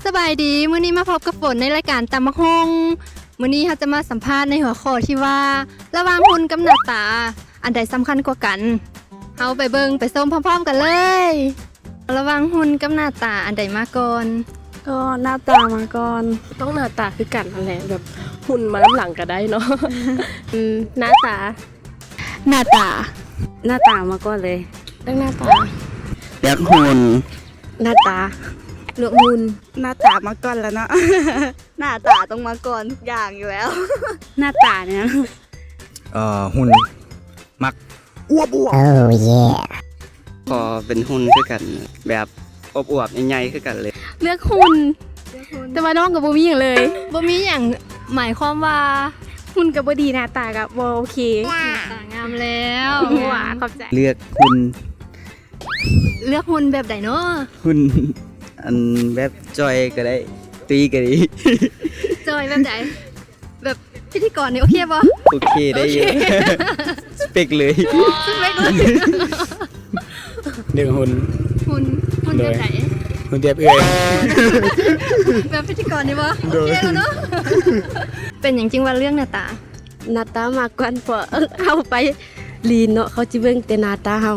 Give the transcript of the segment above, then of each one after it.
สบายดีมื้อนี้มาพบกับฝนในรายการตำบักฮงมื้อนี้เราจะมาสัมภาษณ์ในหัวข้อที่ว่าระหว่างหุ่นกับหน้าตาอันใดสำคัญกว่ากันเฮาไปเบิ่งไปส้มพร้อมๆกันเลยระหว่างหุ่นกับหน้าตาอันใดมาก่อนก็หน้าตามาก่อนต้องหน้าตาคือกันนั่นแหละแบบหุ่นมาน้ำหลังก็ได้เนาะ หน้าตา หน้าตามาก่อนเลย ต้องหน้าตา เลือกหุ่น หน้าตา เลือกหุ่น หน้าตามาก่อนแล้วเนาะ หน้าตาต้องมาก่อนทุกอย่างอยู่แล้ว หน้าตาเนี่ย หุ่นมักอ้วบ พอเป็นหุ่นคือกันแบบอวบๆใหญ่ๆคือกันเลย เลือกหุ่นแต่ว่าน้องกับบ่มีอย่างเลย บ่มีหยังหมายความว่า หุ่นกับบ่ดีหน้าตากับบ่โอเค หน้าตางามแล้ว ว้าขอบใจ เลือกหุ่น เลือกหุ่นแบบใดเนาะ หุ่นอันแบบจอยก็ได้ตีก็ดี จอยแบบใดแบบพิธีกรนี่โอเคบ่ โอเคได้เยอะสเปกเลย สเปคเลย เลือกหุ่น หุ่นแบบใด หุ่นเทียบเอื้อย แบบพิธีกรนี่บ่โอเคแล้วเนาะเป็นอย่างจริงว่าเรื่องหน้าตา หน้าตามาก่อนเพราะเอาไปลีนเนาะเขาจิเบิ่งแต่หน้าตาเฮา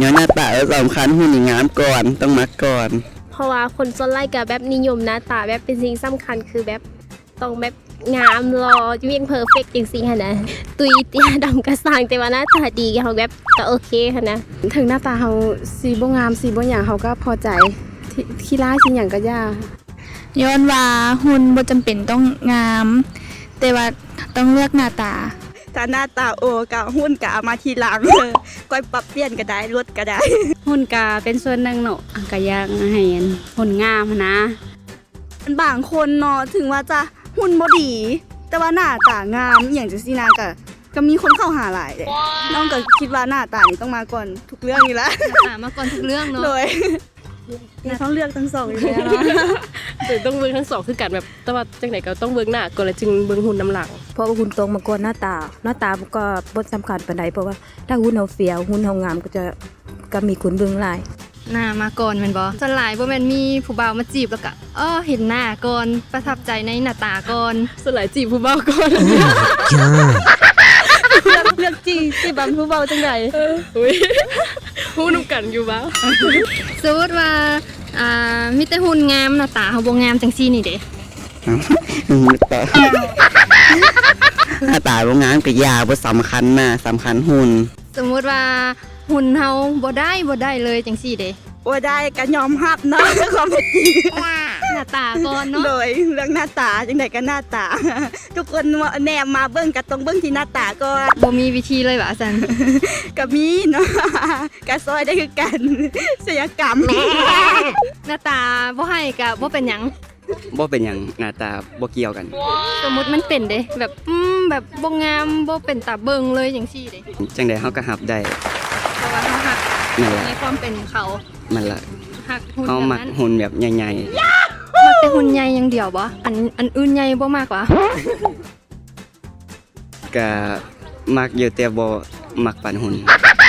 ย้อนหน้าตาสำคัญหุ่นนี่งามก่อนต้องมักก่อน เพราะว่าคนส่วนใหญ่ก็แบบนิยมหน้าตาแบบเป็นสิ่งสำคัญคือแบบต้องแบบงามรอเวียงเพอร์เฟกต์จังซี่หั่นนะตุยเตี้ยดำกระสร้างแต่ว่าหน้าตาดีเฮาแบบก็โอเคหั่นนะ ถึงหน้าตาเขาสีบ่งามสีบ่หยังเขาก็พอใจขี้ร้ายสิหยังก็ย่า ย้อนว่าหุ่นบ่จำเป็นต้องงาม แต่ว่าต้องเลือกหน้าตา ถ้าหน้าตาโอกับหุ้นกะเอามาทีหลัง ก้อยปรับเปลี่ยนก็ได้ลดก็ได้ หุ่นกาเป็นส่วนหนึ่งเนาะก็อยากให้หุ่นงามนะ บางคนเนาะถึงว่าจะหุ่นบ่ดี แต่ว่าหน้าตางามอหย่างจังซี่นะก็มีคนเข้าหาหลายเลยน้องก็คิดว่าหน้าตานี่ต้องมาก่อนทุกเรื่องอยู่แล้ว หน้าตามาก่อนทุกเรื่องเนาะ โดยต้องเลือกทั้งสองอยู่แล้วเนาะ แต่ต้องเบิ่งทั้งสองคือกันแบบแต่ว่าจังไหนก็ต้องเบิ่งหน้าก่อนแล้วจึงเบิ่งหุ่นน้ำหลัง เพราะว่าหุ่นตรงมาก่อนหน้าตาก็บ่สำคัญปานใดเพราะว่าถ้าหุ่นเฮาเฟี้ยวหุ่นเฮางามก็มีคนเบิ่งหลาย หน้ามาก่อนแม่นบ่ส่วนหลายบ่แม่นมีผู้บ่าวมาจีบแล้วก็เห็นหน้าก่อนประทับใจในหน้าตาก่อน สลายจีบผู้เบาก่อน เลือกจีบผู้เบาจังได๋ อุ้ยพูดนำกันอยู่บ้า สมมุติว่ามีแต่หุ่นงามหน้าตาเฮาบ่งามจังซี่นี่เด้ หน้าตาบ่งามก็ยาบ่สำคัญนะสำคัญหุ่น สมมุติว่าหุ่นเฮาบ่ได้เลยจังซี่เด้ บ่ได้ก็ยอมรับเนาะ ความเป็นจริง หน้าตาก่อนเนาะ โดยเรื่องหน้าตาจังได๋ก็หน้าตา ทุกคนแนมมาเบิ่งก็ต้องเบิ่งที่หน้าตาก่อน บ่มีวิธีเลยว่าซั่น ก็มีเนาะ ก็ซอยได้คือกันศิลปกรรม หน้าตาบ่ให้ก็บ่เป็นหยัง บ่เป็นหยังหน้าตาบ่เกี่ยวกัน สมมุติมันเป็นเด้แบบแบบบ่งามบ่เป็นตาเบิ่งเลยจังซี่เด้ จังใดเฮาก็รับได้ เพราะว่าเฮาฮัก นั่นแหละ ในความเป็นเขา มันละ ฮักหุ่น เฮา แบบ มัก นั้น หุ่นแบบใหญ่ มักแต่หุ่นใหญ่อย่างเดียวบ่อันอื่นใหญ่บ่มากกว่า ๆก็มักอยู่แต่บ่มักปานหุ่น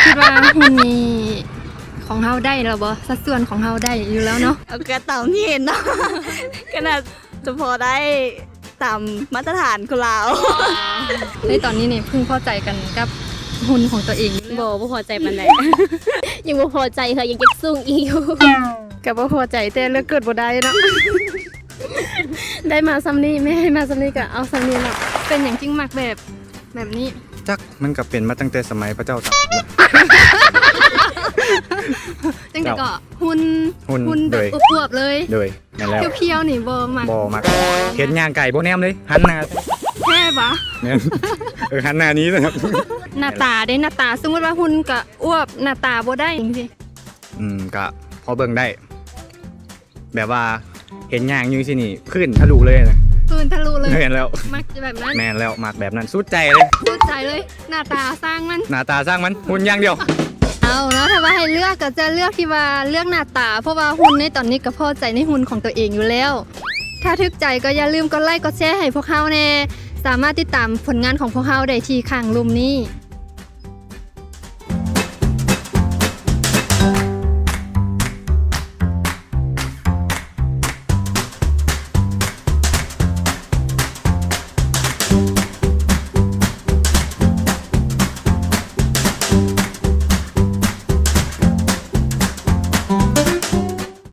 คิดว่าหุ่นนี้ของเฮาได้แล้วบ่สัดส่วนของเฮาได้อยู่แล้วเนาะ เอากระเต่าที่เห็นเนาะ ขนาดจะพอได้ตามมาตรฐานของเรา ในตอนนี้นี่พึงพอใจกันกับหุ่นของตัวเองอยู่แล้ว บ่พอใจปานใด ยังบ่พอใจค่ะยังเก็บสูงอีกอยู่ ก็บ่พอใจแต่เลือกเกิดบ่ได้เนาะ ได้มาซ้ำนี้ไม่ให้มาซ้ำนี้ก็เอาซ้ำนี้เนาะ เป็นอย่างจริงมักแบบนี้ จักมันก็เป็นมาตั้งแต่สมัยพระเจ้าตาก จังแต่ก็หุ่นแบ โด บ ย อวบๆเลย โดยนั่นแล้ว เพียวๆนี่บ่มัก บ่มักเห็นย่างไก่บ่แนมเลยหันหน้า แค่บ่ เนี่ยหันหน้านี้นะครับ หน้าตาได้หน้าตาสมมุติว่าหุ่นก็อวบหน้าตาบ่ได้จังซี่ ก็พอเบิ่งได้ แบบว่าเห็นย่างอยู่ที่นี่ขึ้นทะลุเลยนะ คืนทะลุเลย เห็นแล้ว มักจะแบบนั้น แม่นแล้วมักแบบนั้นสุดใจเลย สุดใจเลยหน้าตาสร้างมัน หน้าตาสร้างมันหุ่นอย่างเดียว เอาเนาะถ้าว่าให้เลือกก็จะเลือกที่ว่าเลือกหน้าตา เพราะว่าหุ่นในตอนนี้ก็พอใจในหุ่นของตัวเองอยู่แล้ว ถ้าทึกใจก็อย่าลืมกดไลค์กดแชร์ให้พวกเขาแน่สามารถติดตามผลงานของพวกเขาได้ที่ข้างรูปนี้